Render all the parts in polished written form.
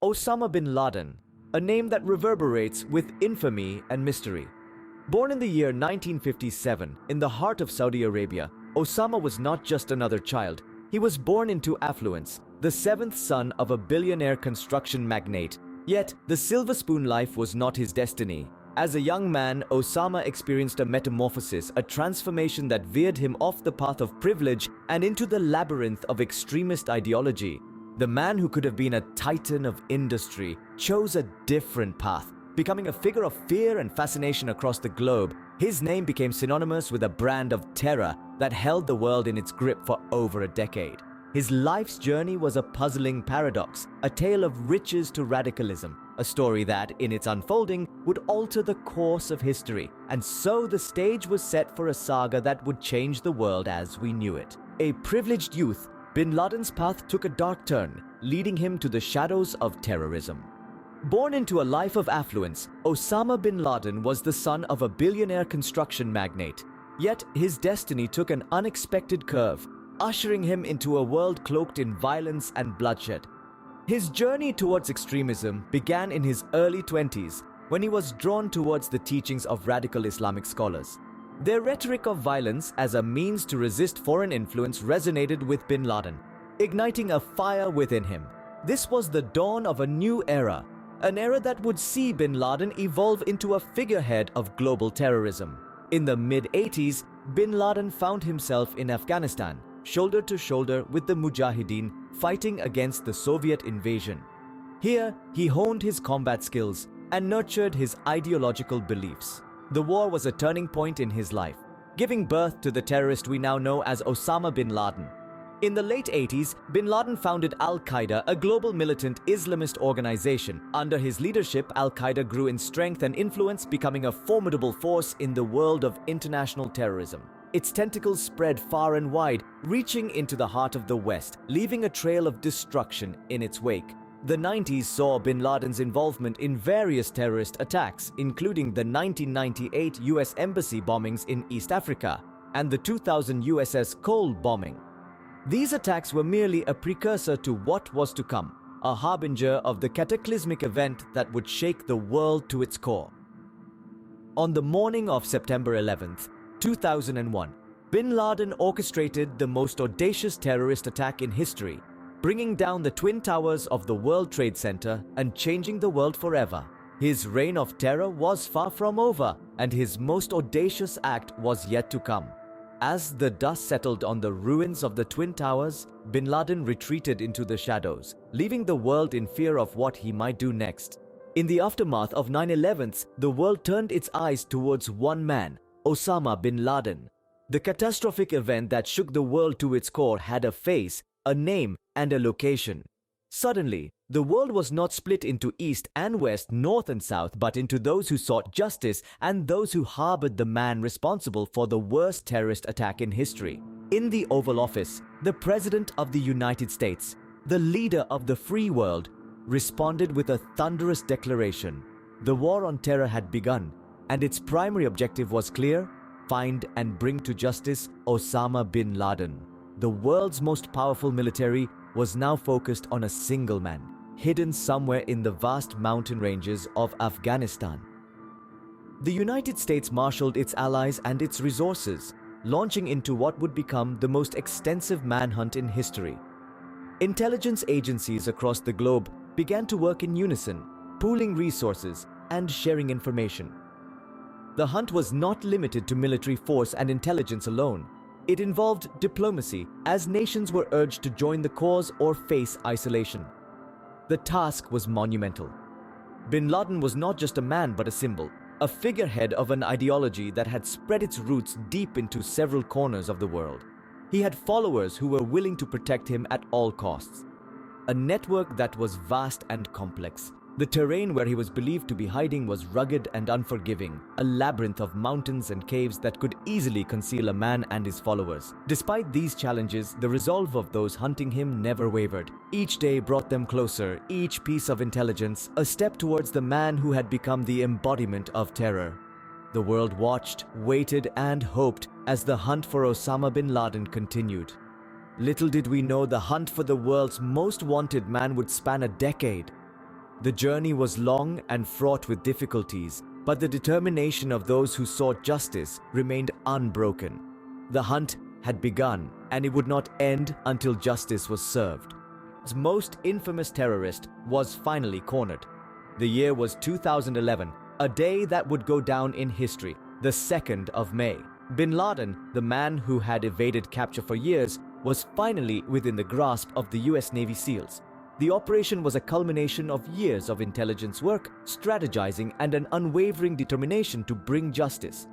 Osama bin Laden, a name that reverberates with infamy and mystery. Born in the year 1957 in the heart of Saudi Arabia, Osama was not just another child. He was born into affluence, the seventh son of a billionaire construction magnate. Yet, the silver spoon life was not his destiny. As a young man, Osama experienced a metamorphosis, a transformation that veered him off the path of privilege and into the labyrinth of extremist ideology. The man who could have been a titan of industry chose a different path, becoming a figure of fear and fascination across the globe. His name became synonymous with a brand of terror that held the world in its grip for over a decade. His life's journey was a puzzling paradox, a tale of riches to radicalism, a story that, in its unfolding, would alter the course of history. And so the stage was set for a saga that would change the world as we knew it. A privileged youth, bin Laden's path took a dark turn, leading him to the shadows of terrorism. Born into a life of affluence, Osama bin Laden was the son of a billionaire construction magnate. Yet his destiny took an unexpected curve, ushering him into a world cloaked in violence and bloodshed. His journey towards extremism began in his early 20s when he was drawn towards the teachings of radical Islamic scholars. Their rhetoric of violence as a means to resist foreign influence resonated with bin Laden, igniting a fire within him. This was the dawn of a new era, an era that would see bin Laden evolve into a figurehead of global terrorism. In the mid-80s, bin Laden found himself in Afghanistan, shoulder to shoulder with the Mujahideen fighting against the Soviet invasion. Here, he honed his combat skills and nurtured his ideological beliefs. The war was a turning point in his life, giving birth to the terrorist we now know as Osama bin Laden. In the late 80s, bin Laden founded Al-Qaeda, a global militant Islamist organization. Under his leadership, Al-Qaeda grew in strength and influence, becoming a formidable force in the world of international terrorism. Its tentacles spread far and wide, reaching into the heart of the West, leaving a trail of destruction in its wake. The 90s saw bin Laden's involvement in various terrorist attacks, including the 1998 US Embassy bombings in East Africa and the 2000 USS Cole bombing. These attacks were merely a precursor to what was to come, a harbinger of the cataclysmic event that would shake the world to its core. On the morning of September 11th, 2001, bin Laden orchestrated the most audacious terrorist attack in history, bringing down the Twin Towers of the World Trade Center and changing the world forever. His reign of terror was far from over, and his most audacious act was yet to come. As the dust settled on the ruins of the Twin Towers, bin Laden retreated into the shadows, leaving the world in fear of what he might do next. In the aftermath of 9/11, the world turned its eyes towards one man, Osama bin Laden. The catastrophic event that shook the world to its core had a face, a name, and a location. Suddenly, the world was not split into East and West, North and South, but into those who sought justice and those who harbored the man responsible for the worst terrorist attack in history. In the Oval Office, the President of the United States, the leader of the free world, responded with a thunderous declaration. The war on terror had begun, and its primary objective was clear: find and bring to justice Osama bin Laden. The world's most powerful military was now focused on a single man, hidden somewhere in the vast mountain ranges of Afghanistan. The United States marshaled its allies and its resources, launching into what would become the most extensive manhunt in history. Intelligence agencies across the globe began to work in unison, pooling resources and sharing information. The hunt was not limited to military force and intelligence alone. It involved diplomacy, as nations were urged to join the cause or face isolation. The task was monumental. Bin Laden was not just a man but a symbol, a figurehead of an ideology that had spread its roots deep into several corners of the world. He had followers who were willing to protect him at all costs. A network that was vast and complex. The terrain where he was believed to be hiding was rugged and unforgiving, a labyrinth of mountains and caves that could easily conceal a man and his followers. Despite these challenges, the resolve of those hunting him never wavered. Each day brought them closer, each piece of intelligence, a step towards the man who had become the embodiment of terror. The world watched, waited, and hoped as the hunt for Osama bin Laden continued. Little did we know the hunt for the world's most wanted man would span a decade. The journey was long and fraught with difficulties, but the determination of those who sought justice remained unbroken. The hunt had begun, and it would not end until justice was served. His most infamous terrorist was finally cornered. The year was 2011, a day that would go down in history, the 2nd of May. Bin Laden, the man who had evaded capture for years, was finally within the grasp of the US Navy SEALs. The operation was a culmination of years of intelligence work, strategizing, and an unwavering determination to bring justice.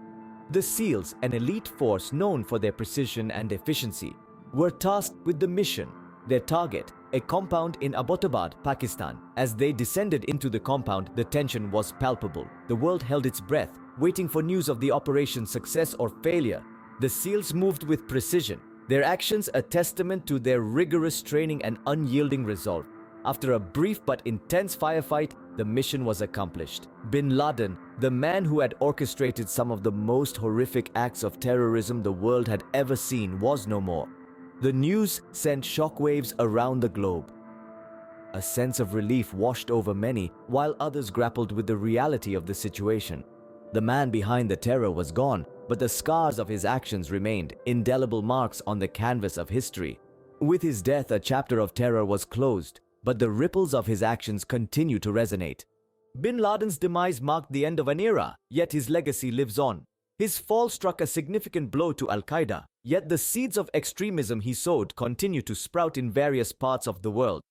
The SEALs, an elite force known for their precision and efficiency, were tasked with the mission. Their target, a compound in Abbottabad, Pakistan. As they descended into the compound, the tension was palpable. The world held its breath, waiting for news of the operation's success or failure. The SEALs moved with precision, their actions a testament to their rigorous training and unyielding resolve. After a brief but intense firefight, the mission was accomplished. Bin Laden, the man who had orchestrated some of the most horrific acts of terrorism the world had ever seen, was no more. The news sent shockwaves around the globe. A sense of relief washed over many, while others grappled with the reality of the situation. The man behind the terror was gone, but the scars of his actions remained, indelible marks on the canvas of history. With his death, a chapter of terror was closed, but the ripples of his actions continue to resonate. Bin Laden's demise marked the end of an era, yet his legacy lives on. His fall struck a significant blow to Al-Qaeda, yet the seeds of extremism he sowed continue to sprout in various parts of the world.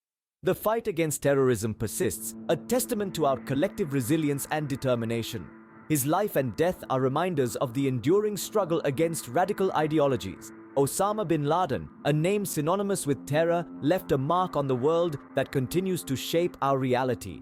The fight against terrorism persists, a testament to our collective resilience and determination. His life and death are reminders of the enduring struggle against radical ideologies. Osama bin Laden, a name synonymous with terror, left a mark on the world that continues to shape our reality.